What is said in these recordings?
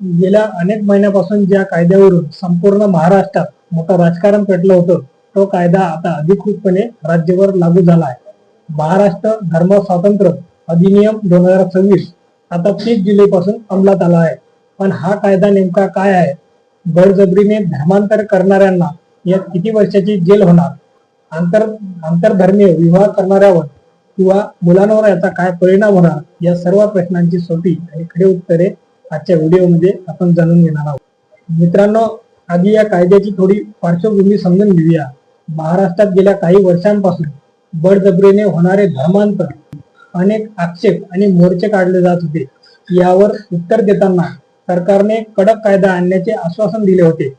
गेल्या अनेक महिन्यापासून ज्या कायद्यावरून संपूर्ण महाराष्ट्रात मोठं राजकारण पेटलं होतं, तो कायदा आता अधिकृतपणे राज्यभर लागू झाला आहे. महाराष्ट्र धर्म स्वातंत्र्य अधिनियम 2026 आता 30 जुलै पासून अंमलात आला आहे. पण हा कायदा नेमका काय आहे? बळजबरीने धर्मांतर करणाऱ्यांना यात किती वर्षाची जेल होणार? आंतरधर्मीय विवाह करणाऱ्यावर किंवा मुलांवर याचा काय परिणाम होणार? या सर्व प्रश्नांची सोपी आणि खरी उत्तरे आजच्या व्हिडिओमध्ये आपण जाणून घेणार आहोत. मित्रांनो, आधी या कायद्याची थोडी पार्श्वभूमी समजून घेऊया. महाराष्ट्रात गेल्या काही वर्षांपासून बळजबरीने होणारे धर्मांतर अनेक आक्षेप आणि मोर्चे काढले जात होते. यावर उत्तर देताना सरकारने कडक कायदा आणण्याचे आश्वासन दिले होते.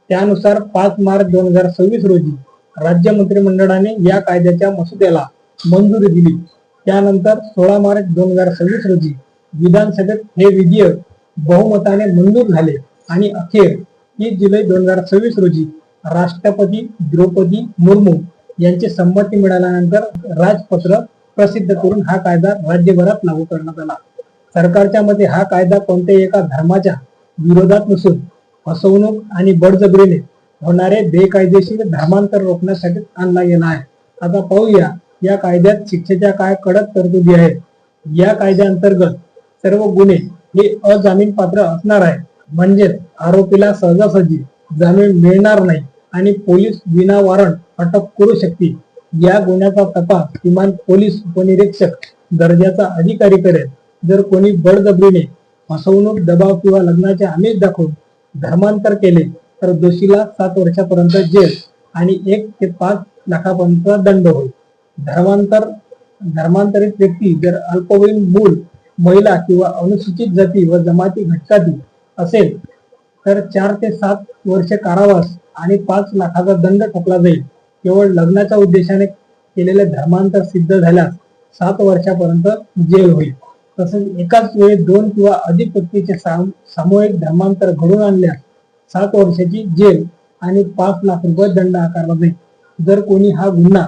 त्यानुसार 5 मार्च 2026 रोजी राज्य मंत्रिमंडळाने या कायद्याच्या मसुद्याला मंजुरी दिली. त्यानंतर 16 मार्च 2026 रोजी विधानसभेत हे विधेयक बहुमताने मंजूर झाले आणि अखेर 30 जुलै 2026 रोजी राष्ट्रपती द्रौपदी मुर्मू यांची संमती मिळाल्यानंतर राजपत्र प्रसिद्ध करून हा कायदा राज्यभरात लागू करण्यात आला. सरकारच्या मते हा कायदा कोणत्याही एका धर्माच्या विरोधात नसून फसवणूक आणि बळजबरीने होणारे बेकायदेशीर धर्मांतर रोखण्यासाठी आणला गेला आहे. आता पाहूया या कायद्यात शिक्षेच्या काय कडक तरतुदी आहेत. या कायद्याअंतर्गत सर्व गुन्हे हे अजामीन पात्र असणार आहे. म्हणजेच आरोपीला सहजासहजी जामीन मिळणार नाही आणि पोलीस विना वॉरंट अटक करू शकतील. या गुन्ह्याचा तपास किमान पोलीस उपनिरीक्षक दर्जाचा अधिकारी करेल. जर कोणी बळजबरीने फसवणूक, दबाव किंवा लग्नाचे आमिष दाखवून धर्मांतर केले तर दोषीला 7 वर्षापर्यंत जेल आणि 1 ते 5 लाखापर्यंतचा दंड होईल. धर्मांतरित व्यक्ती जर अल्पवयीन मूल, महिला किंवा अनुसूचित जाती व जमाती घटकातील असेल तर 4 ते 7 वर्षे कारावास आणि 5 लाखाचा दंड ठोकला जाईल. केवळ लग्नाच्या उद्देशाने केलेले धर्मांतर सिद्ध झाल्यास 7 वर्षापर्यंत जेल होईल. तसेच एकाच वेळी 2 किंवा अधिक व्यक्तीचे सामूहिक धर्मांतर घडून आणल्यास 7 वर्षाची जेल आणि 5 लाख रुपये दंड आकारला जाईल. जर कोणी हा गुन्हा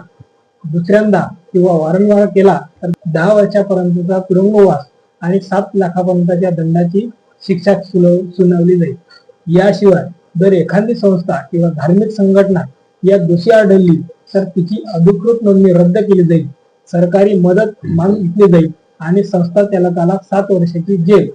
दुसऱ्यांदा किंवा वारंवार केला तर 10 वर्षापर्यंतचा तुरुंगवास आणि 7 लाखापर्यंतच्या दंडाची शिक्षा सुनावली जाईल. याशिवाय जर एखादी संस्था किंवा धार्मिक संघटना यात दोषी आढळली तर तिची अधिकृत नोंदणी रद्द केली जाईल, सरकारी मदत मागितली जाईल आणि संस्था त्याला 7 वर्षाची जेल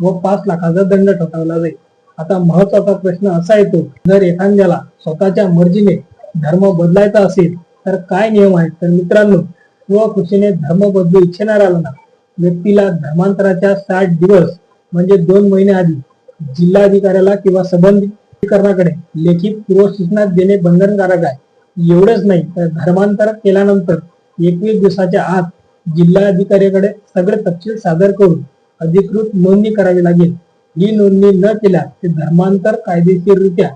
व 5 लाखाचा दंड ठोठावला जाईल. आता महत्वाचा प्रश्न असा येतो, जर एखाद्याला स्वतःच्या मर्जीने धर्म बदलायचा असेल तर काय नियम आहेत? तर मित्रांनो, स्वखुशीने धर्म बदलू इच्छिणाऱ्याला व्यक्तीला धर्मांतराच्या 60 दिवस म्हणजे 2 महिने आधी जिल्हाधिकाऱ्याला किंवा संबंधिताकडे लेखी पूर्वसूचना देणे बंधनकारक आहे. एवढंच नाही तर धर्मांतर केल्यानंतर 21 दिवसाच्या आत जिल्हाधिकाऱ्याकडे सगळे तपशील सादर करून अधिकृत नोंदणी करावी लागेल. ही नोंदणी न केल्यास ते धर्मांतर कायदेशीररित्या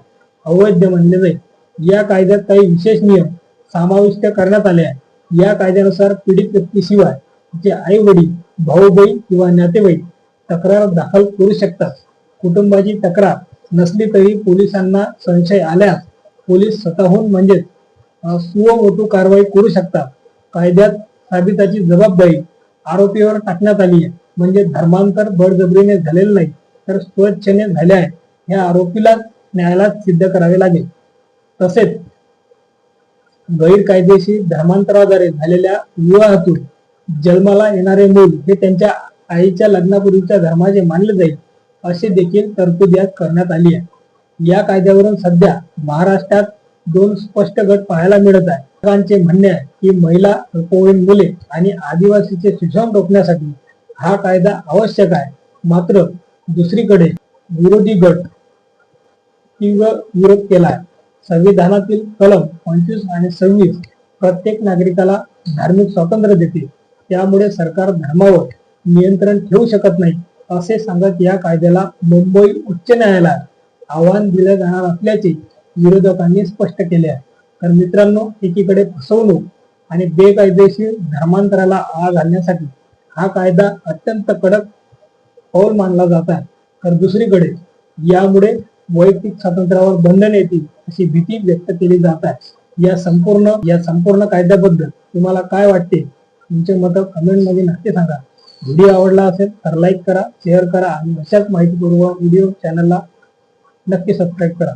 अवैध मानले जाईल. या कायद्यात काही विशेष नियम समाविष्ट करण्यात आले आहे. या कायद्यानुसार पीडित व्यक्तीशिवाय तिचे आई वडील, भाऊ बहीण किंवा नातेवाईक तक्रार दाखल करू शकतात. कुटुंबाची तक्रार नसली तरी पोलिसांना संशय आल्यास पोलीस स्वतःहून म्हणजे सुमोटो कारवाई करू शकतात. कायद्यात साबिताची जबाबदारी आरोपीवर टाकण्यात आली आहे. म्हणजे धर्मांतर बळजबरीने झालेले नाही तर स्वच्छेने झाले आहे हे आरोपीला न्यायालयात सिद्ध करावे लागेल. तसेच गैरकायदेशीर धर्मांतराद्वारे झालेल्या विवाहातून जन्माला येणारे मूल हे त्यांच्या आईच्या लग्नापूर्वीच्या धर्माचे मानले जाईल अशी देखील तरतूद यात करण्यात आली आहे. या कायद्यावरून सध्या महाराष्ट्रात 2 स्पष्ट गट पाहायला मिळत आहे. लोकांचे म्हणणे आहे की महिला, अल्पवयीन मुले आणि आदिवासीचे शोषण रोखण्यासाठी हा कायदा आवश्यक आहे. मात्र दुसरीकडे विरोधी गट तीव्र विरोध केला आहे. संविधानातील कलम 25 आणि 26 प्रत्येक नागरिकाला धार्मिक स्वातंत्र्य देते. त्यामुळे सरकार धर्मावर नियंत्रण ठेवू शकत नाही असे सांगत या कायद्याला मुंबई उच्च न्यायालयात आव्हान दिले जाणार असल्याचे विरोधकांनी स्पष्ट केले आहे. तर मित्रांनो, एकीकडे फसवणूक आणि बेकायदेशीर धर्मांतराला आळा घालण्यासाठी हा कायदा अत्यंत कडक पाऊल मानला जात आहे, तर दुसरीकडे यामुळे वैयक्तिक स्वातंत्र्यावर बंधन येतील अशी भीती व्यक्त केली जात आहे. या संपूर्ण कायद्याबद्दल तुम्हाला काय वाटते? तुमचे मत कमेंट मध्ये नक्की सांगा. व्हिडिओ आवडला असेल तर लाईक करा, शेअर करा आणि अशाच माहितीपूर्ण व्हिडिओ चॅनलला नक्की सबस्क्राईब करा.